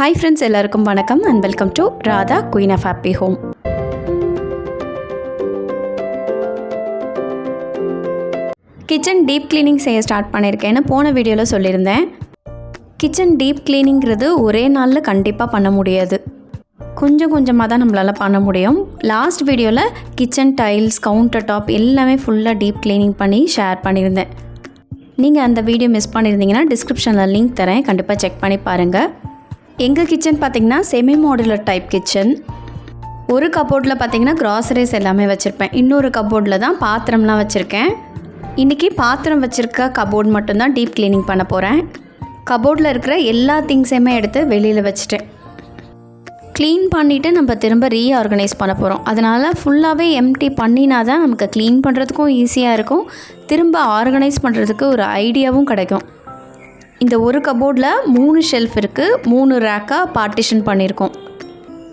Hi friends, எல்லாருக்கும் வணக்கம் and welcome to Radha Queen of Happy Home. Kitchen deep cleaning செய்ய start பண்ணியிருக்கேன்னு போன வீடியோவில் சொல்லியிருந்தேன். கிச்சன் டீப் கிளீனிங்கிறது ஒரே நாளில் கண்டிப்பாக பண்ண முடியாது. கொஞ்சம் கொஞ்சமாக தான் நம்மளால் பண்ண முடியும். லாஸ்ட் வீடியோவில் கிச்சன் டைல்ஸ், கவுண்டர் டாப் எல்லாமே ஃபுல்லாக டீப் கிளீனிங் பண்ணி ஷேர் பண்ணியிருந்தேன். நீங்கள் அந்த வீடியோ மிஸ் பண்ணியிருந்தீங்கன்னா டிஸ்கிரிப்ஷனில் லிங்க் தரேன், கண்டிப்பாக செக் பண்ணி பாருங்கள். எங்கள் கிச்சன் பார்த்திங்கன்னா செமி மாடுலர் டைப் கிச்சன். ஒரு கபோர்டில் பார்த்திங்கன்னா க்ராசரிஸ் எல்லாமே வச்சுருப்பேன், இன்னொரு கபோர்டில் தான் பாத்திரம்லாம் வச்சுருக்கேன். இன்றைக்கி பாத்திரம் வச்சுருக்க கபோர்டு மட்டும்தான் டீப் கிளீனிங் பண்ண போகிறேன். கபோர்டில் இருக்கிற எல்லா திங்ஸையுமே எடுத்து வெளியில் வச்சுட்டேன். க்ளீன் பண்ணிவிட்டு நம்ம திரும்ப ரீஆர்கனைஸ் பண்ண போகிறோம். அதனால் ஃபுல்லாகவே எம்டி பண்ணினா தான் நமக்கு க்ளீன் பண்ணுறதுக்கும் ஈஸியாக இருக்கும், திரும்ப ஆர்கனைஸ் பண்ணுறதுக்கு ஒரு ஐடியாவும் கிடைக்கும். இந்த ஒரு கபோர்டில் 3 ஷெல்ஃப் இருக்குது, 3 ரேக்காக பார்ட்டிஷன் பண்ணியிருக்கோம்.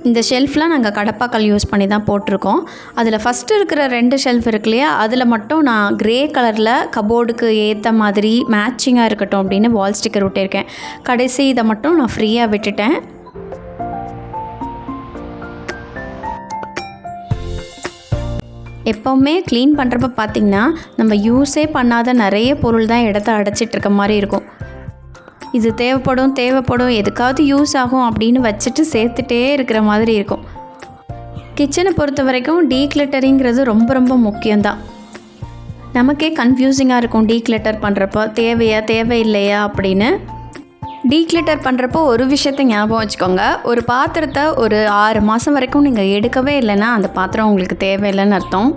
இந்த ஷெல்ஃப்லாம் நாங்கள் கடப்பாக்கல் யூஸ் பண்ணி தான் போட்டிருக்கோம். அதில் ஃபஸ்ட்டு இருக்கிற 2 ஷெல்ஃப் இருக்கு இல்லையா, அதில் மட்டும் நான் க்ரே கலரில் கபோர்டுக்கு ஏற்ற மாதிரி மேட்சிங்காக இருக்கட்டும் அப்படின்னு வால் ஸ்டிக்கர் விட்டிருக்கேன். கடைசி இதை மட்டும் நான் ஃப்ரீயாக விட்டுட்டேன். எப்போவுமே க்ளீன் பண்ணுறப்ப பார்த்திங்கன்னா நம்ம யூஸே பண்ணாத நிறைய பொருள் தான் இடத்த அடைச்சிட்ருக்க மாதிரி இருக்கும். இது தேவைப்படும் எதுக்காவது யூஸ் ஆகும் அப்படின்னு வச்சுட்டு சேர்த்துட்டே இருக்கிற மாதிரி இருக்கும். கிச்சனை பொறுத்த வரைக்கும் டீக்ளட்டரிங்கிறது ரொம்ப ரொம்ப முக்கியம்தான். நமக்கே கன்ஃபியூசிங்காக இருக்கும் டீக்ளட்டர் பண்ணுறப்போ, தேவையில்லையா அப்படின்னு. டீக்ளட்டர் பண்ணுறப்போ ஒரு விஷயத்தை ஞாபகம் வச்சுக்கோங்க, ஒரு பாத்திரத்தை ஒரு 6 மாதம் வரைக்கும் நீங்கள் எடுக்கவே இல்லைன்னா அந்த பாத்திரம் உங்களுக்கு தேவையில்லைன்னு அர்த்தம்.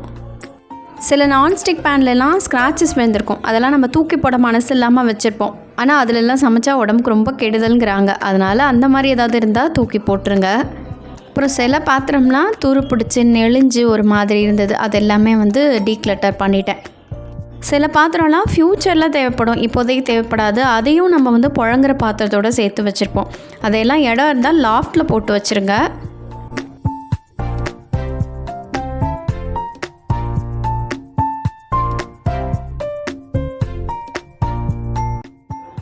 சில நான்ஸ்டிக் பேன்லலாம் ஸ்க்ராச்சஸ் விழுந்திருக்கும், அதெல்லாம் நம்ம தூக்கி போட மனசு இல்லாமல் வச்சுருப்போம். ஆனால் அதிலெல்லாம் சமைச்சா உடம்புக்கு ரொம்ப கெடுதல்ங்கிறாங்க. அதனால் அந்த மாதிரி ஏதாவது இருந்தால் தூக்கி போட்டுருங்க. அப்புறம் சில பாத்திரம்லாம் துரு பிடிச்சி நெளிஞ்சு ஒரு மாதிரி இருந்தது, அது எல்லாமே டீக்ளட்டர் பண்ணிட்டேன். சில பாத்திரம்லாம் ஃப்யூச்சரில் தேவைப்படும், இப்போதைக்கு தேவைப்படாது. அதையும் நம்ம புழங்குற பாத்திரத்தோடு சேர்த்து வச்சுருப்போம். அதையெல்லாம் இடம் இருந்தால் லாஃப்டில் போட்டு வச்சுருங்க.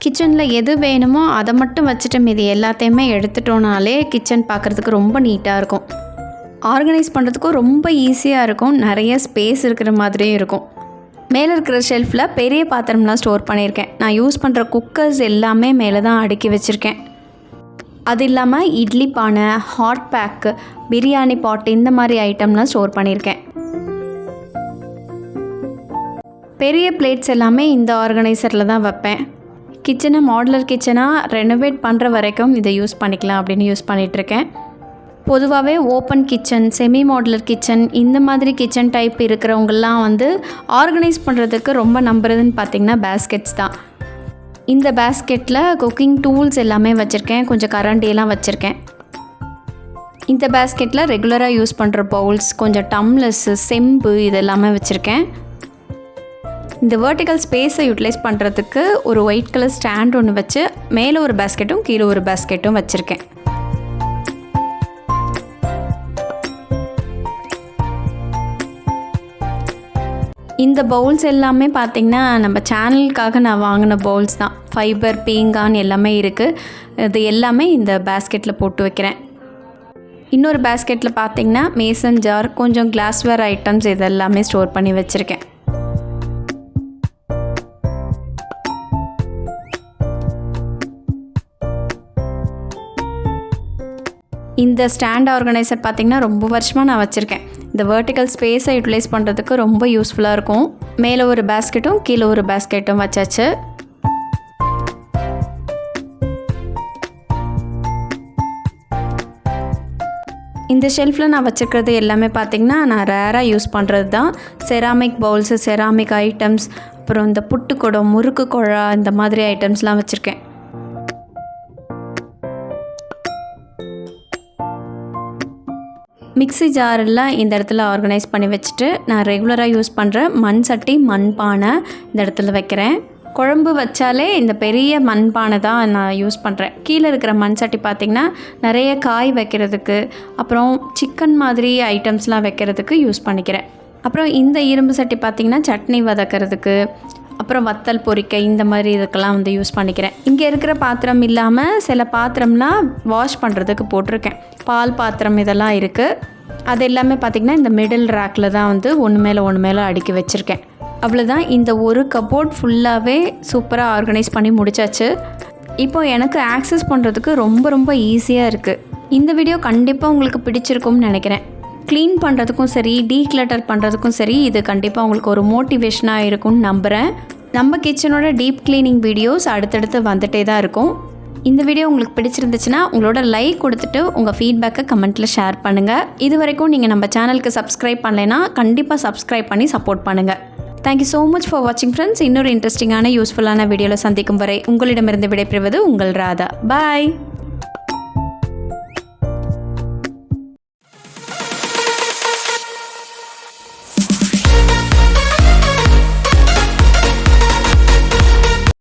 கிச்சனில் எது வேணுமோ அதை மட்டும் வச்சுட்டு மீதி எல்லாத்தையுமே எடுத்துட்டோனாலே கிச்சன் பார்க்குறதுக்கு ரொம்ப நீட்டாக இருக்கும். ஆர்கனைஸ் பண்ணுறதுக்கும் ரொம்ப ஈஸியாக இருக்கும், நிறைய ஸ்பேஸ் இருக்கிற மாதிரியும் இருக்கும். மேலே இருக்கிற ஷெல்ஃபில் பெரிய பாத்திரம்லாம் ஸ்டோர் பண்ணியிருக்கேன். நான் யூஸ் பண்ணுற குக்கர்ஸ் எல்லாமே மேலே தான் அடுக்கி வச்சுருக்கேன். அது இல்லாமல் இட்லி பானை, ஹாட் பேக்கு, பிரியாணி பாட், இந்த மாதிரி ஐட்டம்லாம் ஸ்டோர் பண்ணியிருக்கேன். பெரிய பிளேட்ஸ் எல்லாமே இந்த ஆர்கனைசரில் தான் வைப்பேன். கிச்சனை மாடுலர் கிச்சனாக ரெனோவேட் பண்ணுற வரைக்கும் இதை யூஸ் பண்ணிக்கலாம் அப்படின்னு யூஸ் பண்ணிகிட்ருக்கேன். பொதுவாகவே open kitchen, semi modular kitchen, இந்த மாதிரி கிச்சன் டைப் இருக்கிறவங்கெல்லாம் ஆர்கனைஸ் பண்ணுறதுக்கு ரொம்ப நம்புறதுன்னு பார்த்திங்கன்னா பேஸ்கெட்ஸ் தான். இந்த பேஸ்கெட்டில் குக்கிங் டூல்ஸ் எல்லாமே வச்சுருக்கேன், கொஞ்சம் கரண்டியெல்லாம் வச்சுருக்கேன். இந்த பேஸ்கெட்டில் ரெகுலராக யூஸ் பண்ணுற பவுல்ஸ், கொஞ்சம் டம்ளர்ஸு, செம்பு, இது எல்லாமே வச்சுருக்கேன். இந்த வெர்டிக்கல் ஸ்பேஸை யூட்டிலைஸ் பண்ணுறதுக்கு ஒரு ஒயிட் கலர் ஸ்டாண்ட் ஒன்று வச்சு மேலே ஒரு பேஸ்கெட்டும் கீழே ஒரு பேஸ்கெட்டும் வச்சுருக்கேன். இந்த பவுல்ஸ் எல்லாமே பார்த்திங்கன்னா நம்ம சேனலுக்காக நான் வாங்கின பவுல்ஸ் தான். ஃபைபர், பீங்கான் எல்லாமே இருக்குது. இது எல்லாமே இந்த பேஸ்கெட்டில் போட்டு வைக்கிறேன். இன்னொரு பேஸ்கெட்டில் பார்த்திங்கன்னா மேசன் ஜார், கொஞ்சம் கிளாஸ்வேர் ஐட்டம்ஸ் இதெல்லாமே ஸ்டோர் பண்ணி வச்சுருக்கேன். இந்த ஸ்டாண்ட் ஆர்கனைசர் பார்த்திங்கன்னா ரொம்ப வருஷமாக நான் வச்சுருக்கேன். இந்த வெர்டிக்கல் ஸ்பேஸை யூட்டிலைஸ் பண்ணுறதுக்கு ரொம்ப யூஸ்ஃபுல்லாக இருக்கும். மேலே ஒரு பேஸ்கெட்டும் கீழே ஒரு பேஸ்கெட்டும் வச்சாச்சு. இந்த ஷெல்ஃபில் நான் வச்சுருக்கிறது எல்லாமே பார்த்திங்கன்னா நான் ரேராக யூஸ் பண்ணுறது தான். செராமிக் பவுல்ஸு, செராமிக் ஐட்டம்ஸ், அப்புறம் இந்த புட்டுக்குடம், முறுக்கு குழா, இந்த மாதிரி ஐட்டம்ஸ்லாம் வச்சுருக்கேன். மிக்ஸி ஜாரெல்லாம் இந்த இடத்துல ஆர்கனைஸ் பண்ணி வச்சுட்டு நான் ரெகுலராக யூஸ் பண்ணுற மண் சட்டி, மண்பானை இந்த இடத்துல வைக்கிறேன். குழம்பு வச்சாலே இந்த பெரிய மண்பானை தான் நான் யூஸ் பண்ணுறேன். கீழே இருக்கிற மண் சட்டி பார்த்திங்கன்னா நிறைய காய் வைக்கிறதுக்கு, அப்புறம் சிக்கன் மாதிரி ஐட்டம்ஸ்லாம் வைக்கிறதுக்கு யூஸ் பண்ணிக்கிறேன். அப்புறம் இந்த இரும்பு சட்டி பார்த்திங்கன்னா சட்னி வதக்கிறதுக்கு, அப்புறம் வத்தல் பொரிக்க இந்த மாதிரி இதுக்கெல்லாம் வந்து யூஸ் பண்ணிக்கிறேன். இங்கே இருக்கிற பாத்திரம் இல்லாமல் சில பாத்திரம்லாம் வாஷ் பண்ணுறதுக்கு போட்டிருக்கேன். பால் பாத்திரம் இதெல்லாம் இருக்குது. அது எல்லாமே பார்த்திங்கன்னா இந்த மிடில் ரேக்கில் தான் வந்து ஒன்று மேலே அடுக்கி வச்சுருக்கேன். அவ்வளோதான். இந்த ஒரு கபோர்ட் ஃபுல்லாகவே சூப்பராக ஆர்கனைஸ் பண்ணி முடிச்சாச்சு. இப்போது எனக்கு ஆக்சஸ் பண்ணுறதுக்கு ரொம்ப ஈஸியாக இருக்குது. இந்த வீடியோ கண்டிப்பாக உங்களுக்கு பிடிச்சிருக்கும்னு நினைக்கிறேன். க்ளீன் பண்ணுறதுக்கும் சரி, டீக்ளட்டர் பண்ணுறதுக்கும் சரி, இது கண்டிப்பாக உங்களுக்கு ஒரு மோட்டிவேஷனாக இருக்கும்னு நம்புகிறேன். நம்ம கிச்சனோட டீப் க்ளீனிங் வீடியோஸ் அடுத்தடுத்து வந்துட்டே தான் இருக்கும். இந்த வீடியோ உங்களுக்கு பிடிச்சிருந்துச்சுன்னா உங்களோட லைக் கொடுத்துட்டு உங்கள் ஃபீட்பேக்கை கமெண்ட்டில் ஷேர் பண்ணுங்கள். இது வரைக்கும் நீங்கள் நம்ம சேனலுக்கு சப்ஸ்கிரைப் பண்ணலைன்னா கண்டிப்பாக சப்ஸ்கிரைப் பண்ணி சப்போர்ட் பண்ணுங்கள். தேங்க்யூ ஸோ மச் ஃபார் வாட்சிங் ஃப்ரெண்ட்ஸ். இன்னொரு இன்ட்ரெஸ்டிங்கான யூஸ்ஃபுல்லான வீடியோவில் சந்திக்கும் வரை உங்களிடமிருந்து விடைபெறுவது உங்கள் ராதா. பாய்.